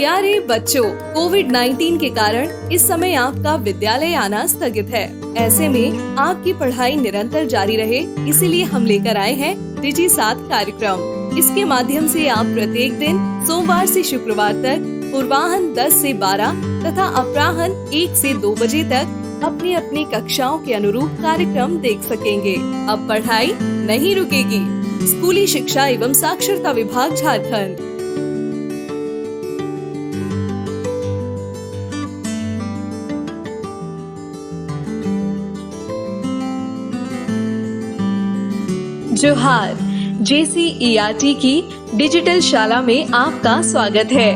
प्यारे बच्चों, कोविड-19 के कारण इस समय आपका विद्यालय आना स्थगित है। ऐसे में आपकी पढ़ाई निरंतर जारी रहे, इसीलिए हम लेकर आए हैं डिजी 7 कार्यक्रम। इसके माध्यम से आप प्रत्येक दिन सोमवार से शुक्रवार तक पूर्वाह्न 10 से 12 तथा अपराह्न 1 से 2 बजे तक अपनी अपनी कक्षाओं के अनुरूप कार्यक्रम देख सकेंगे। अब पढ़ाई नहीं रुकेगी। स्कूली शिक्षा एवं साक्षरता विभाग झारखंड। जोहार, JCERT की डिजिटल शाला में आपका स्वागत है।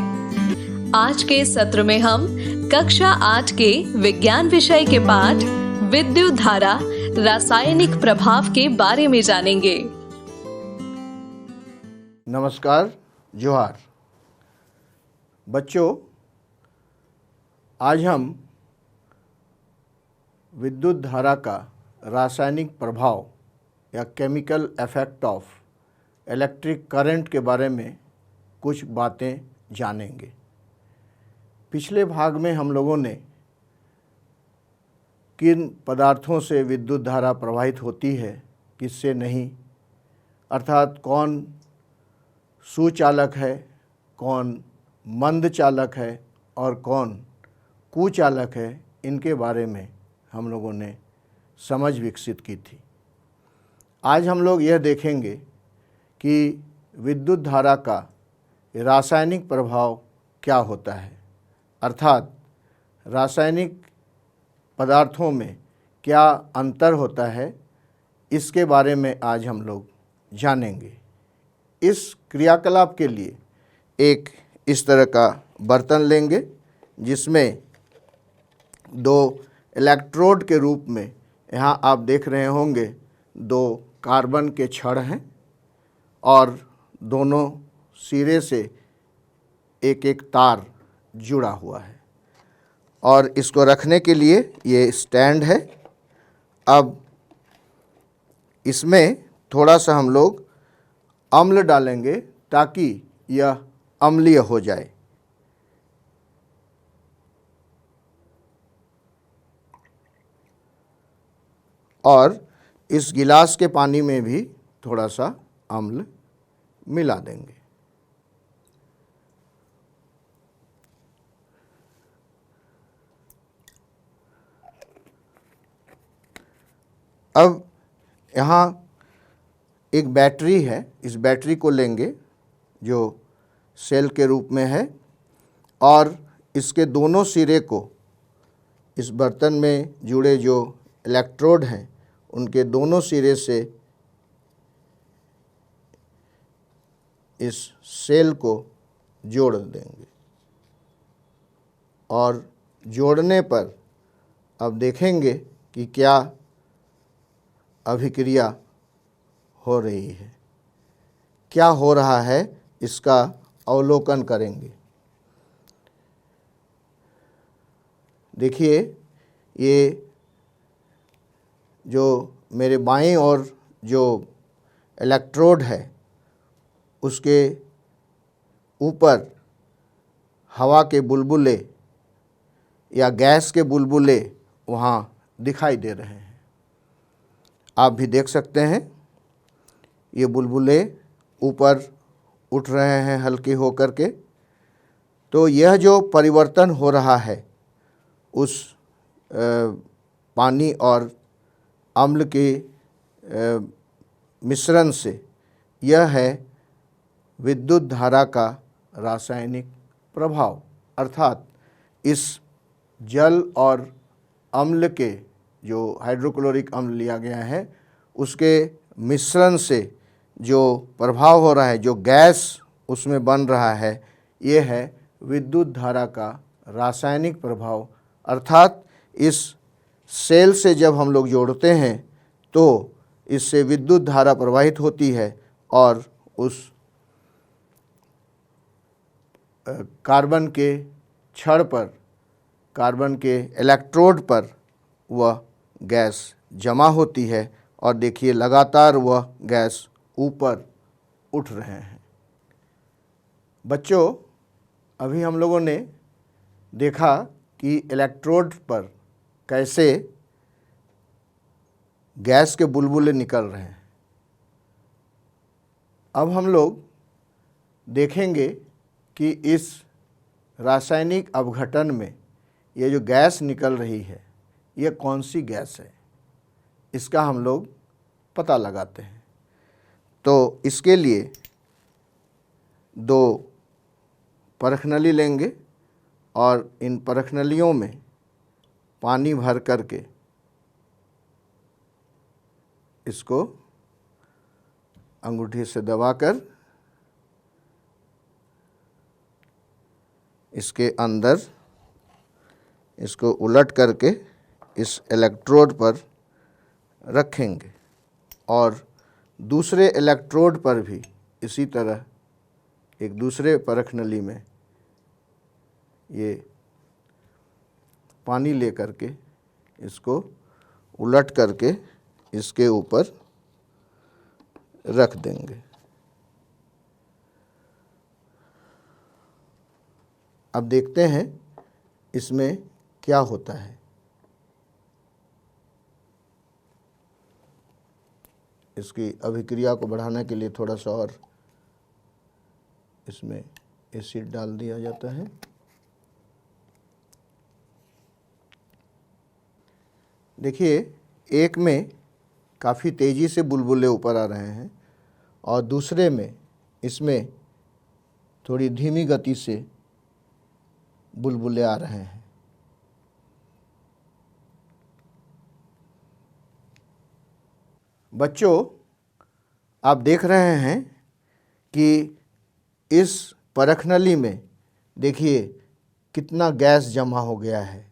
आज के सत्र में हम कक्षा 8 के विज्ञान विषय के पाठ विद्युत धारा रासायनिक प्रभाव के बारे में जानेंगे। नमस्कार, जोहार बच्चों, आज हम विद्युत धारा का रासायनिक प्रभाव या chemical effect of electric current के बारे में कुछ बातें जानेंगे। पिछले भाग में हम लोगों ने किन पदार्थों से विद्युत धारा प्रवाहित होती है, किससे नहीं, अर्थात कौन सुचालक है, कौन मंद चालक है और कौन कुचालक है, इनके बारे में हम लोगों ने समझ विकसित की थी। आज हम लोग यह देखेंगे कि विद्युत धारा का रासायनिक प्रभाव क्या होता है, अर्थात रासायनिक पदार्थों में क्या अंतर होता है, इसके बारे में आज हम लोग जानेंगे। इस क्रियाकलाप के लिए एक इस तरह का बर्तन लेंगे जिसमें 2 इलेक्ट्रोड के रूप में, यहाँ आप देख रहे होंगे 2 कार्बन के छड़ हैं और दोनों सिरे से एक एक तार जुड़ा हुआ है और इसको रखने के लिए ये स्टैंड है। अब इसमें थोड़ा सा हम लोग अम्ल डालेंगे ताकि यह अम्लीय हो जाए। और इस गिलास के पानी में भी थोड़ा सा अम्ल मिला देंगे। अब यहाँ एक बैटरी है, इस बैटरी को लेंगे जो सेल के रूप में है और इसके दोनों सिरे को इस बर्तन में जुड़े जो इलेक्ट्रोड हैं उनके दोनों सिरे से इस सेल को जोड़ देंगे और जोड़ने पर अब देखेंगे कि क्या अभिक्रिया हो रही है, क्या हो रहा है, इसका अवलोकन करेंगे। देखिए, ये जो मेरे बाएं ओर जो इलेक्ट्रोड है उसके ऊपर हवा के बुलबुले या गैस के बुलबुले वहाँ दिखाई दे रहे हैं। आप भी देख सकते हैं ये बुलबुले ऊपर उठ रहे हैं हल्के होकर के। तो यह जो परिवर्तन हो रहा है उस पानी और अम्ल के मिश्रण से, यह है विद्युत धारा का रासायनिक प्रभाव। अर्थात इस जल और अम्ल के, जो हाइड्रोक्लोरिक अम्ल लिया गया है, उसके मिश्रण से जो प्रभाव हो रहा है, जो गैस उसमें बन रहा है, ये है विद्युत धारा का रासायनिक प्रभाव। अर्थात इस सेल से जब हम लोग जोड़ते हैं तो इससे विद्युत धारा प्रवाहित होती है और उस कार्बन के छड़ पर, कार्बन के इलेक्ट्रोड पर वह गैस जमा होती है और देखिए लगातार वह गैस ऊपर उठ रहे हैं। बच्चों, अभी हम लोगों ने देखा कि इलेक्ट्रोड पर कैसे गैस के बुलबुले निकल रहे हैं। अब हम लोग देखेंगे कि इस रासायनिक अपघटन में ये जो गैस निकल रही है ये कौन सी गैस है, इसका हम लोग पता लगाते हैं। तो इसके लिए दो परखनली लेंगे और इन परखनलियों में पानी भर करके इसको अंगूठी से दबाकर इसके अंदर इसको उलट करके इस इलेक्ट्रोड पर रखेंगे और दूसरे इलेक्ट्रोड पर भी इसी तरह एक दूसरे परखनली में ये पानी ले करके इसको उलट करके इसके ऊपर रख देंगे। अब देखते हैं इसमें क्या होता है। इसकी अभिक्रिया को बढ़ाने के लिए थोड़ा सा और इसमें एसिड डाल दिया जाता है। देखिए, एक में काफ़ी तेज़ी से बुलबुले ऊपर आ रहे हैं और दूसरे में इसमें थोड़ी धीमी गति से बुलबुले आ रहे हैं। बच्चों, आप देख रहे हैं कि इस परखनली में देखिए कितना गैस जमा हो गया है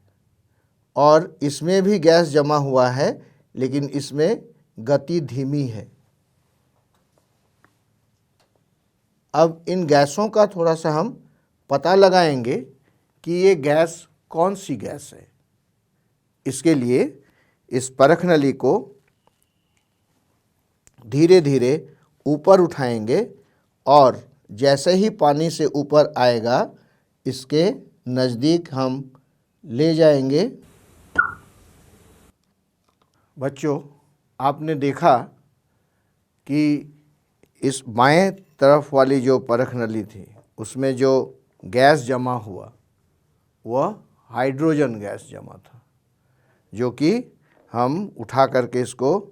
और इसमें भी गैस जमा हुआ है, लेकिन इसमें गति धीमी है। अब इन गैसों का थोड़ा सा हम पता लगाएंगे कि ये गैस कौन सी गैस है। इसके लिए इस परखनली को धीरे धीरे ऊपर उठाएंगे और जैसे ही पानी से ऊपर आएगा इसके नज़दीक हम ले जाएंगे। बच्चों, आपने देखा कि इस बाएं तरफ वाली जो परखनली थी उसमें जो गैस जमा हुआ वह हाइड्रोजन गैस जमा था, जो कि हम उठा करके इसको,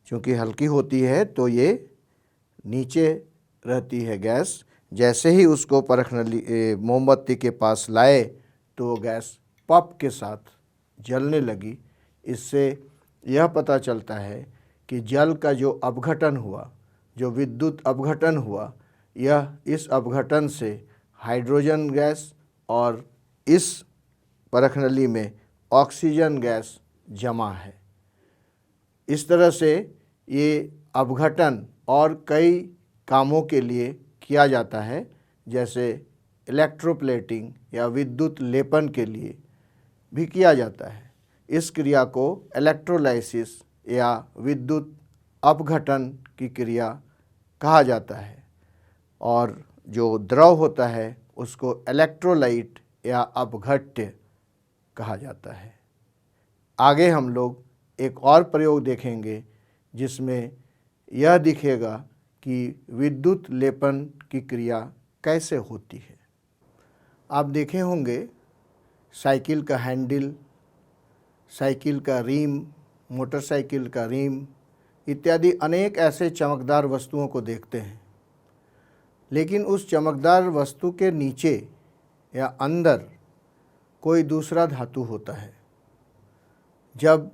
चूँकि हल्की होती है तो ये नीचे रहती है गैस। जैसे ही उसको परखनली मोमबत्ती के पास लाए तो वो गैस पफ के साथ जलने लगी। इससे यह पता चलता है कि जल का जो अपघटन हुआ, जो विद्युत अपघटन हुआ, यह इस अपघटन से हाइड्रोजन गैस और इस परखनली में ऑक्सीजन गैस जमा है। इस तरह से ये अपघटन और कई कामों के लिए किया जाता है, जैसे इलेक्ट्रोप्लेटिंग या विद्युत लेपन के लिए भी किया जाता है। इस क्रिया को इलेक्ट्रोलाइसिस या विद्युत अपघटन की क्रिया कहा जाता है और जो द्रव होता है उसको इलेक्ट्रोलाइट या अपघट्य कहा जाता है। आगे हम लोग एक और प्रयोग देखेंगे जिसमें यह दिखेगा कि विद्युत लेपन की क्रिया कैसे होती है। आप देखे होंगे साइकिल का हैंडल, साइकिल का रिम, मोटरसाइकिल का रिम इत्यादि अनेक ऐसे चमकदार वस्तुओं को देखते हैं, लेकिन उस चमकदार वस्तु के नीचे या अंदर कोई दूसरा धातु होता है। जब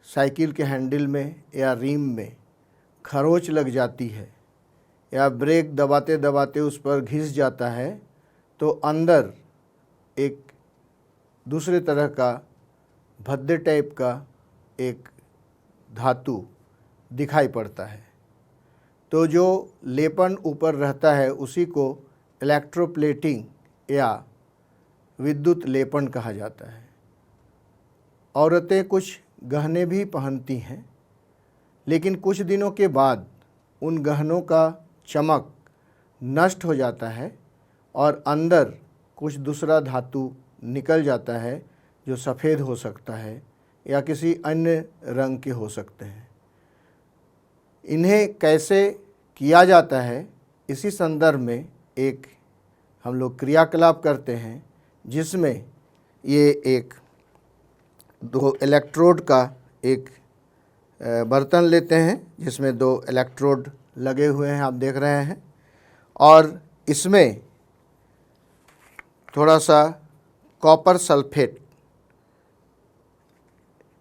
साइकिल के हैंडल में या रिम में खरोंच लग जाती है या ब्रेक दबाते दबाते उस पर घिस जाता है तो अंदर एक दूसरे तरह का भद्दे टाइप का एक धातु दिखाई पड़ता है। तो जो लेपन ऊपर रहता है उसी को इलेक्ट्रोप्लेटिंग या विद्युत लेपन कहा जाता है। औरतें कुछ गहने भी पहनती हैं, लेकिन कुछ दिनों के बाद उन गहनों का चमक नष्ट हो जाता है और अंदर कुछ दूसरा धातु निकल जाता है जो सफ़ेद हो सकता है या किसी अन्य रंग के हो सकते हैं। इन्हें कैसे किया जाता है, इसी संदर्भ में एक हम लोग क्रियाकलाप करते हैं, जिसमें ये एक दो इलेक्ट्रोड का एक बर्तन लेते हैं जिसमें दो इलेक्ट्रोड लगे हुए हैं, आप देख रहे हैं, और इसमें थोड़ा सा कॉपर सल्फेट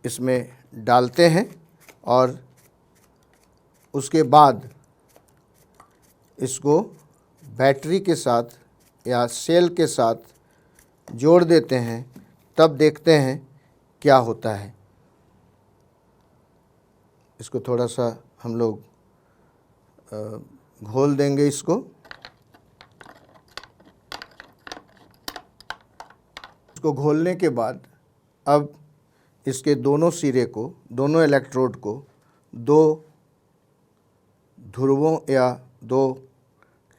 इसमें डालते हैं और उसके बाद इसको बैटरी के साथ या सेल के साथ जोड़ देते हैं। तब देखते हैं क्या होता है। इसको थोड़ा सा हम लोग घोल देंगे इसको। इसको घोलने के बाद अब इसके दोनों सिरे को, दोनों इलेक्ट्रोड को दो ध्रुवों या दो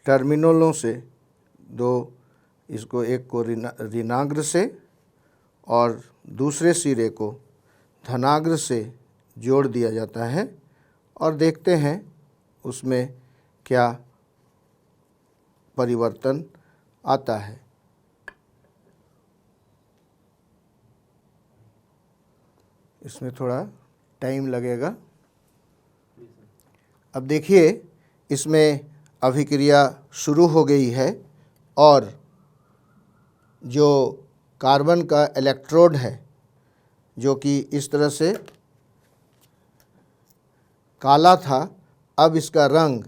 टर्मिनलों से, इसको एक को ऋणाग्र से और दूसरे सिरे को धनाग्र से जोड़ दिया जाता है और देखते हैं उसमें क्या परिवर्तन आता है। इसमें थोड़ा टाइम लगेगा। अब देखिए, इसमें अभिक्रिया शुरू हो गई है और जो कार्बन का इलेक्ट्रोड है, जो कि इस तरह से काला था, अब इसका रंग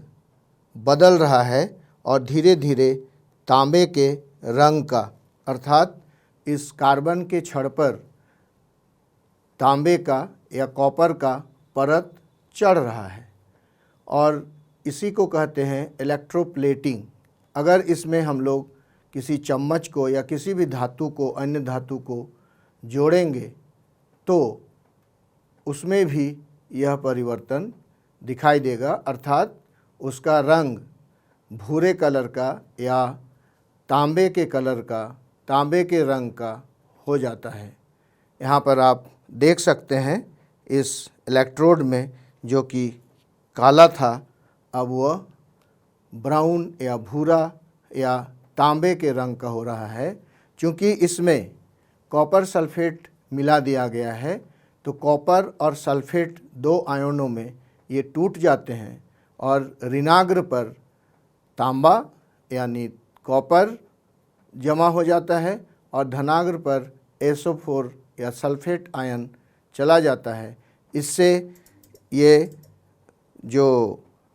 बदल रहा है और धीरे धीरे तांबे के रंग का, अर्थात इस कार्बन के छड़ पर तांबे का या कॉपर का परत चढ़ रहा है और इसी को कहते हैं इलेक्ट्रोप्लेटिंग। अगर इसमें हम लोग किसी चम्मच को या किसी भी धातु को, अन्य धातु को जोड़ेंगे तो उसमें भी यह परिवर्तन दिखाई देगा, अर्थात उसका रंग भूरे कलर का या तांबे के कलर का, तांबे के रंग का हो जाता है। यहाँ पर आप देख सकते हैं इस इलेक्ट्रोड में जो कि काला था, अब वह ब्राउन या भूरा या तांबे के रंग का हो रहा है। क्योंकि इसमें कॉपर सल्फेट मिला दिया गया है, तो कॉपर और सल्फेट दो आयनों में ये टूट जाते हैं और ऋणाग्र पर तांबा यानी कॉपर जमा हो जाता है और धनाग्र पर SO4 या सल्फेट आयन चला जाता है। इससे ये जो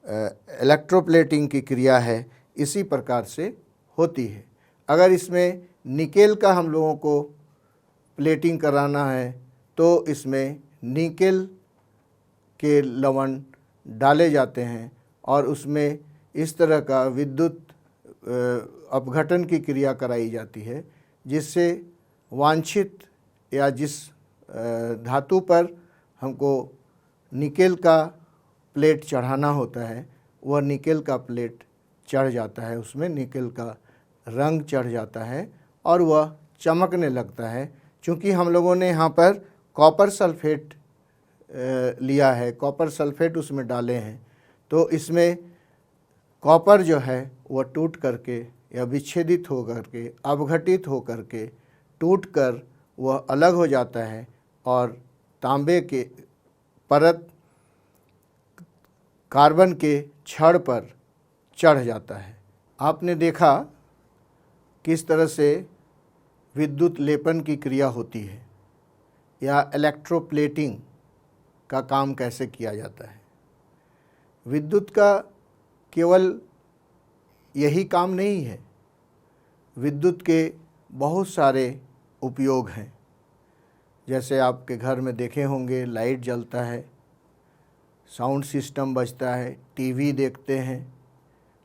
इलेक्ट्रोप्लेटिंग की क्रिया है इसी प्रकार से होती है। अगर इसमें निकेल का हम लोगों को प्लेटिंग कराना है तो इसमें निकेल के लवण डाले जाते हैं और उसमें इस तरह का विद्युत अपघटन की क्रिया कराई जाती है, जिससे वांछित या जिस धातु पर हमको निकेल का प्लेट चढ़ाना होता है वह निकेल का प्लेट चढ़ जाता है, उसमें निकेल का रंग चढ़ जाता है और वह चमकने लगता है। क्योंकि हम लोगों ने यहाँ पर कॉपर सल्फेट लिया है, कॉपर सल्फेट उसमें डाले हैं, तो इसमें कॉपर जो है वह टूट करके या विच्छेदित हो करके, अपघटित हो करके, टूट कर वह अलग हो जाता है और तांबे के परत कार्बन के छड़ पर चढ़ जाता है। आपने देखा किस तरह से विद्युत लेपन की क्रिया होती है या इलेक्ट्रोप्लेटिंग का काम कैसे किया जाता है। विद्युत का केवल यही काम नहीं है, विद्युत के बहुत सारे उपयोग हैं। जैसे आपके घर में देखे होंगे, लाइट जलता है, साउंड सिस्टम बजता है, टीवी देखते हैं,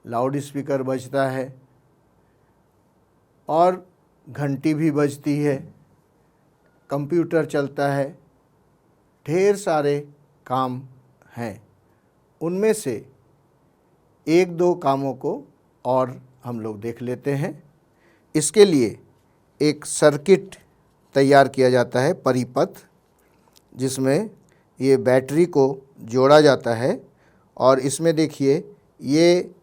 लाउड स्पीकर बजता है और घंटी भी बजती है, कंप्यूटर चलता है, ढेर सारे काम हैं। उनमें से एक दो कामों को और हम लोग देख लेते हैं। इसके लिए एक सर्किट तैयार किया जाता है, परिपथ, जिसमें ये बैटरी को जोड़ा जाता है। और इसमें देखिए ये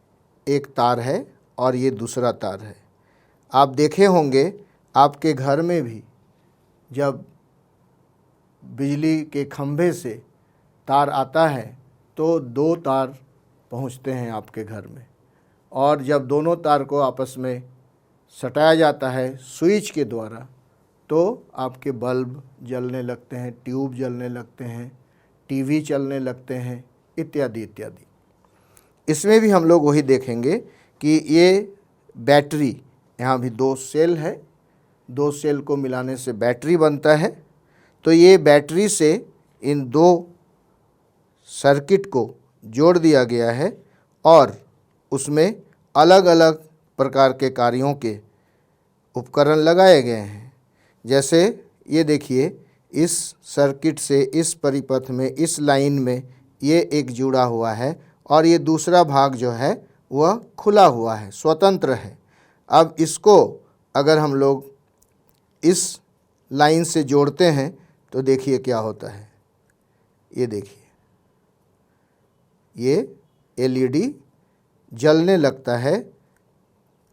एक तार है और ये दूसरा तार है। आप देखे होंगे आपके घर में भी जब बिजली के खंभे से तार आता है तो दो तार पहुंचते हैं आपके घर में, और जब दोनों तार को आपस में सटाया जाता है स्विच के द्वारा तो आपके बल्ब जलने लगते हैं, ट्यूब जलने लगते हैं, टीवी चलने लगते हैं, इत्यादि इत्यादि। इसमें भी हम लोग वही देखेंगे कि ये बैटरी, यहाँ भी दो सेल है, दो सेल को मिलाने से बैटरी बनता है। तो ये बैटरी से इन दो सर्किट को जोड़ दिया गया है और उसमें अलग अलग प्रकार के कार्यों के उपकरण लगाए गए हैं। जैसे ये देखिए, इस सर्किट से इस परिपथ में, इस लाइन में ये एक जुड़ा हुआ है और ये दूसरा भाग जो है वह खुला हुआ है, स्वतंत्र है। अब इसको अगर हम लोग इस लाइन से जोड़ते हैं तो देखिए क्या होता है। ये देखिए, ये एलईडी जलने लगता है।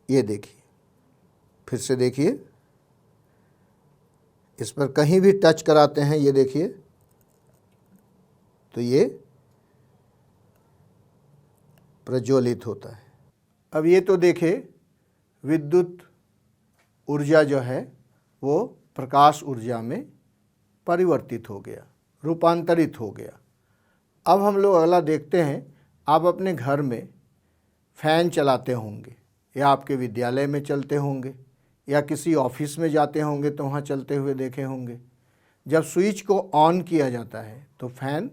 ये देखिए, फिर से देखिए, इस पर कहीं भी टच कराते हैं, ये देखिए, तो ये प्रज्वलित होता है। अब ये तो देखे विद्युत ऊर्जा जो है वो प्रकाश ऊर्जा में परिवर्तित हो गया, रूपांतरित हो गया। अब हम लोग अगला देखते हैं। आप अपने घर में फ़ैन चलाते होंगे या आपके विद्यालय में चलते होंगे या किसी ऑफिस में जाते होंगे तो वहाँ चलते हुए देखे होंगे। जब स्विच को ऑन किया जाता है तो फ़ैन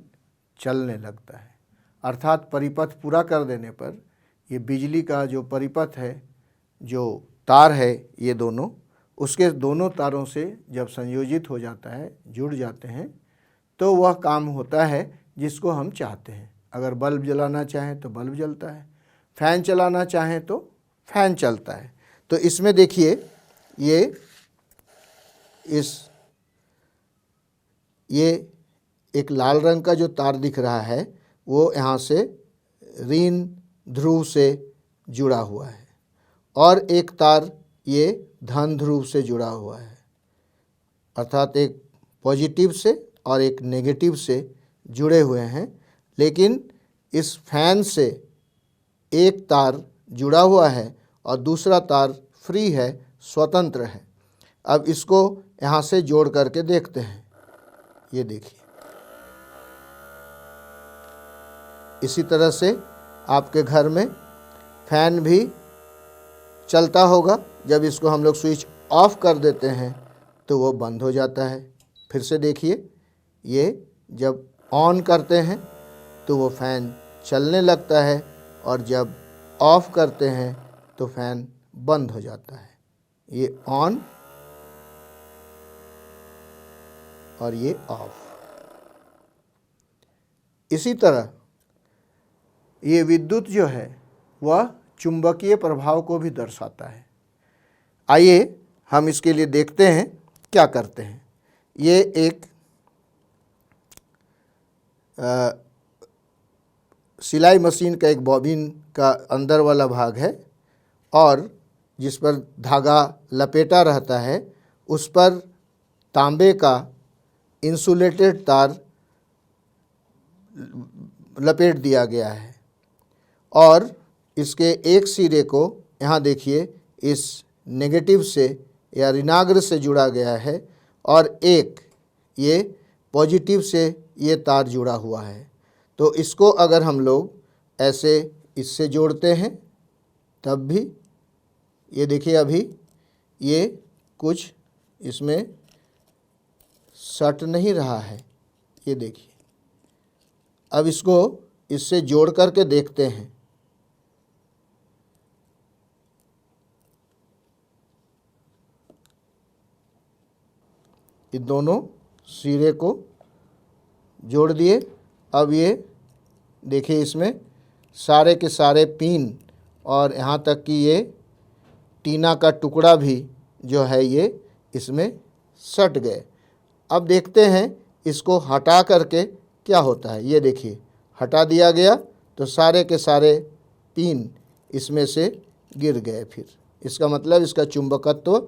चलने लगता है, अर्थात परिपथ पूरा कर देने पर ये बिजली का जो परिपथ है, जो तार है, ये दोनों, उसके दोनों तारों से जब संयोजित हो जाता है, जुड़ जाते हैं, तो वह काम होता है जिसको हम चाहते हैं। अगर बल्ब जलाना चाहें तो बल्ब जलता है, फ़ैन चलाना चाहें तो फ़ैन चलता है। तो इसमें देखिए, ये एक लाल रंग का जो तार दिख रहा है वो यहाँ से ऋण ध्रुव से जुड़ा हुआ है और एक तार ये धन ध्रुव से जुड़ा हुआ है, अर्थात एक पॉजिटिव से और एक नेगेटिव से जुड़े हुए हैं। लेकिन इस फैन से एक तार जुड़ा हुआ है और दूसरा तार फ्री है, स्वतंत्र है। अब इसको यहाँ से जोड़ करके देखते हैं। ये देखिए, इसी तरह से आपके घर में फैन भी चलता होगा। जब इसको हम लोग स्विच ऑफ कर देते हैं तो वो बंद हो जाता है। फिर से देखिए, ये जब ऑन करते हैं तो वो फ़ैन चलने लगता है और जब ऑफ़ करते हैं तो फ़ैन बंद हो जाता है। ये ऑन और ये ऑफ। इसी तरह ये विद्युत जो है वह चुंबकीय प्रभाव को भी दर्शाता है। आइए हम इसके लिए देखते हैं क्या करते हैं। ये एक सिलाई मशीन का एक बॉबिन का अंदर वाला भाग है और जिस पर धागा लपेटा रहता है उस पर तांबे का इंसुलेटेड तार लपेट दिया गया है और इसके एक सिरे को यहाँ देखिए इस नेगेटिव से या ऋणाग्र से जुड़ा गया है और एक ये पॉजिटिव से ये तार जुड़ा हुआ है। तो इसको अगर हम लोग ऐसे इससे जोड़ते हैं तब भी ये देखिए, अभी ये कुछ इसमें सट नहीं रहा है। ये देखिए, अब इसको इससे जोड़ करके देखते हैं। ये दोनों सिरे को जोड़ दिए। अब ये देखिए, इसमें सारे के सारे पिन और यहाँ तक कि ये टीना का टुकड़ा भी जो है ये इसमें सट गए। अब देखते हैं इसको हटा करके क्या होता है। ये देखिए हटा दिया गया तो सारे के सारे पिन इसमें से गिर गए। फिर इसका मतलब इसका चुंबकत्व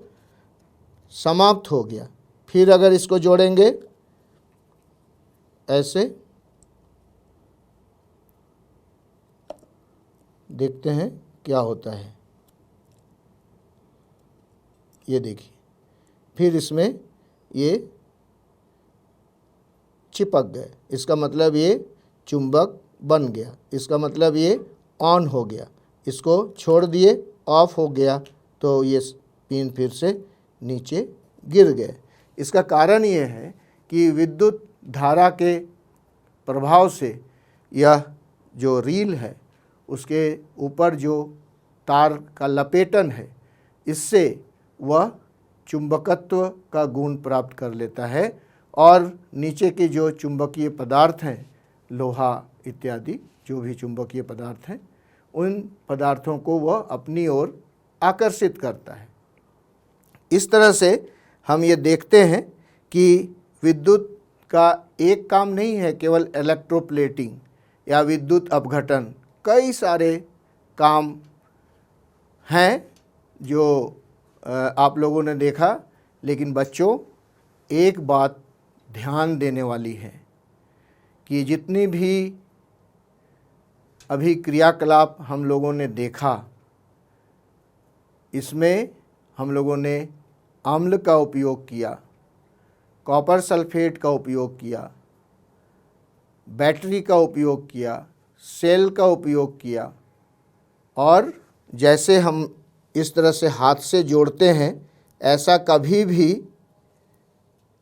समाप्त हो गया। फिर अगर इसको जोड़ेंगे ऐसे, देखते हैं क्या होता है। ये देखिए फिर इसमें ये चिपक गए। इसका मतलब ये चुंबक बन गया। इसका मतलब ये ऑन हो गया। इसको छोड़ दिए, ऑफ हो गया तो ये पिन फिर से नीचे गिर गए। इसका कारण ये है कि विद्युत धारा के प्रभाव से यह जो रील है उसके ऊपर जो तार का लपेटन है, इससे वह चुंबकत्व का गुण प्राप्त कर लेता है और नीचे के जो चुंबकीय पदार्थ हैं, लोहा इत्यादि जो भी चुंबकीय पदार्थ हैं, उन पदार्थों को वह अपनी ओर आकर्षित करता है। इस तरह से हम ये देखते हैं कि विद्युत का एक काम नहीं है केवल इलेक्ट्रोप्लेटिंग या विद्युत अपघटन, कई सारे काम हैं जो आप लोगों ने देखा। लेकिन बच्चों, एक बात ध्यान देने वाली है कि जितनी भी अभी क्रियाकलाप हम लोगों ने देखा, इसमें हम लोगों ने अम्ल का उपयोग किया, कॉपर सल्फेट का उपयोग किया, बैटरी का उपयोग किया, सेल का उपयोग किया, और जैसे हम इस तरह से हाथ से जोड़ते हैं, ऐसा कभी भी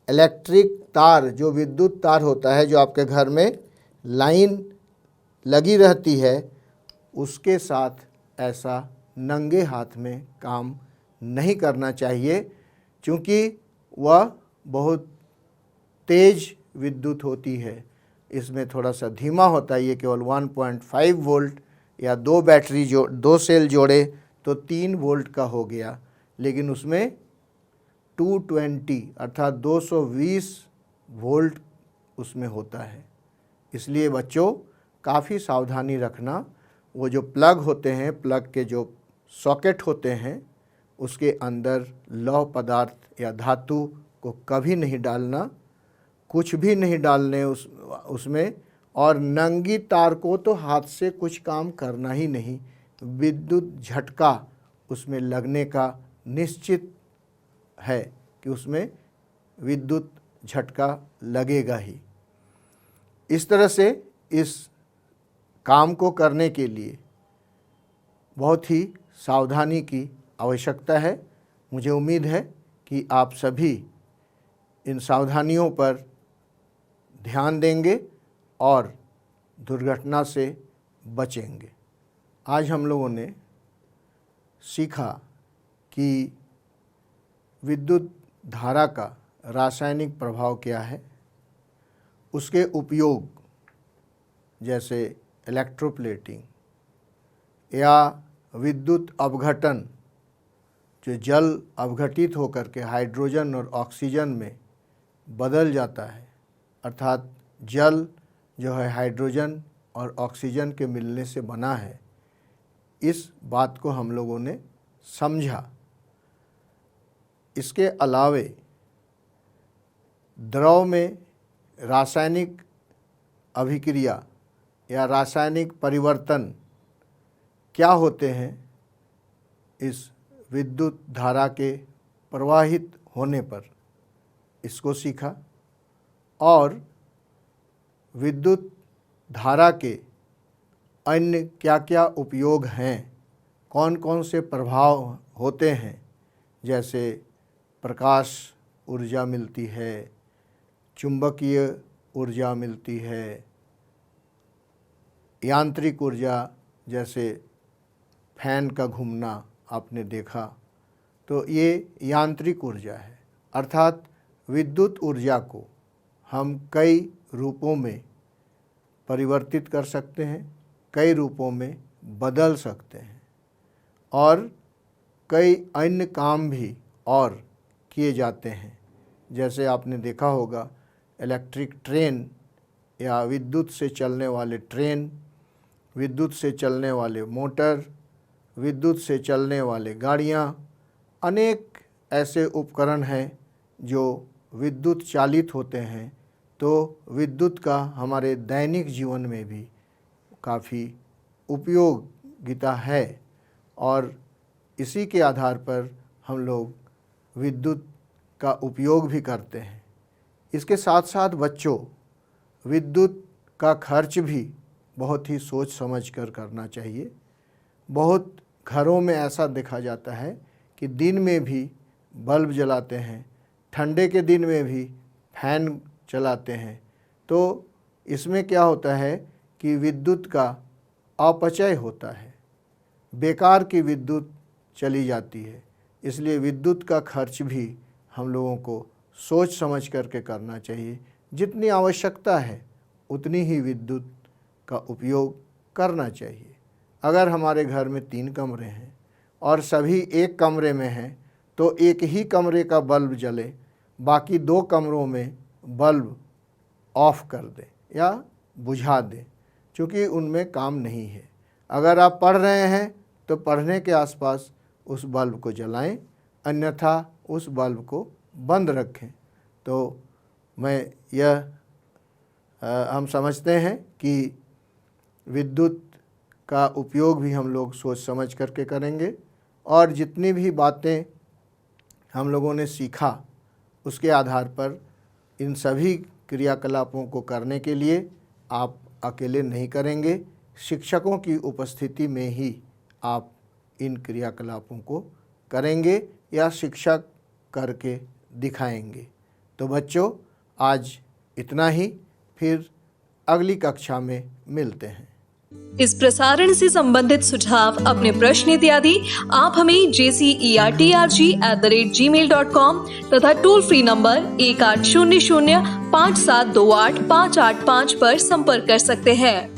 इलेक्ट्रिक तार, जो विद्युत तार होता है, जो आपके घर में लाइन लगी रहती है, उसके साथ ऐसा नंगे हाथ में काम नहीं करना चाहिए, क्योंकि वह बहुत तेज विद्युत होती है। इसमें थोड़ा सा धीमा होता है। ये केवल 1.5 वोल्ट या 2 बैटरी 2 सेल जोड़े तो 3 वोल्ट का हो गया, लेकिन उसमें 220 अर्थात 220 वोल्ट उसमें होता है। इसलिए बच्चों, काफ़ी सावधानी रखना। वो जो प्लग होते हैं, प्लग के जो सॉकेट होते हैं, उसके अंदर लौह पदार्थ या धातु को कभी नहीं डालना, कुछ भी नहीं डालने उसमें। और नंगी तार को तो हाथ से कुछ काम करना ही नहीं। विद्युत झटका उसमें लगने का निश्चित है कि उसमें विद्युत झटका लगेगा ही। इस तरह से इस काम को करने के लिए बहुत ही सावधानी की आवश्यकता है। मुझे उम्मीद है कि आप सभी इन सावधानियों पर ध्यान देंगे और दुर्घटना से बचेंगे। आज हम लोगों ने सीखा कि विद्युत धारा का रासायनिक प्रभाव क्या है, उसके उपयोग जैसे इलेक्ट्रोप्लेटिंग या विद्युत अपघटन, जो जल अपघटित होकर के हाइड्रोजन और ऑक्सीजन में बदल जाता है, अर्थात जल जो है हाइड्रोजन और ऑक्सीजन के मिलने से बना है। इस बात को हम लोगों ने समझा। इसके अलावे द्रव में रासायनिक अभिक्रिया या रासायनिक परिवर्तन क्या होते हैं, इस विद्युत धारा के प्रवाहित होने पर इसको सीखा। और विद्युत धारा के अन्य क्या क्या उपयोग हैं, कौन कौन से प्रभाव होते हैं, जैसे प्रकाश ऊर्जा मिलती है, चुंबकीय ऊर्जा मिलती है, यांत्रिक ऊर्जा जैसे फैन का घूमना आपने देखा, तो ये यांत्रिक ऊर्जा है। अर्थात विद्युत ऊर्जा को हम कई रूपों में परिवर्तित कर सकते हैं, कई रूपों में बदल सकते हैं। और कई अन्य काम भी और किए जाते हैं। जैसे आपने देखा होगा इलेक्ट्रिक ट्रेन या विद्युत से चलने वाले ट्रेन, विद्युत से चलने वाले मोटर, विद्युत से चलने वाले गाड़ियाँ, अनेक ऐसे उपकरण हैं जो विद्युत चालित होते हैं। तो विद्युत का हमारे दैनिक जीवन में भी काफ़ी उपयोगिता है और इसी के आधार पर हम लोग विद्युत का उपयोग भी करते हैं। इसके साथ साथ बच्चों, विद्युत का खर्च भी बहुत ही सोच समझ कर करना चाहिए। बहुत घरों में ऐसा देखा जाता है कि दिन में भी बल्ब जलाते हैं, ठंडे के दिन में भी फैन चलाते हैं। तो इसमें क्या होता है कि विद्युत का अपचय होता है, बेकार की विद्युत चली जाती है। इसलिए विद्युत का खर्च भी हम लोगों को सोच समझ करके करना चाहिए। जितनी आवश्यकता है उतनी ही विद्युत का उपयोग करना चाहिए। अगर हमारे घर में 3 कमरे हैं और सभी एक कमरे में हैं तो एक ही कमरे का बल्ब जले, बाकी 2 कमरों में बल्ब ऑफ कर दें या बुझा दें, क्योंकि उनमें काम नहीं है। अगर आप पढ़ रहे हैं तो पढ़ने के आसपास उस बल्ब को जलाएं, अन्यथा उस बल्ब को बंद रखें। तो हम समझते हैं कि विद्युत का उपयोग भी हम लोग सोच समझ करके करेंगे और जितनी भी बातें हम लोगों ने सीखा उसके आधार पर इन सभी क्रियाकलापों को करने के लिए आप अकेले नहीं करेंगे। शिक्षकों की उपस्थिति में ही आप इन क्रियाकलापों को करेंगे या शिक्षक करके दिखाएंगे। तो बच्चों, आज इतना ही, फिर अगली कक्षा में मिलते हैं। इस प्रसारण से संबंधित सुझाव, अपने प्रश्न इत्यादि आप हमें jcertrg@gmail.com तथा टोल फ्री नंबर 1800 5728 585 पर संपर्क कर सकते हैं।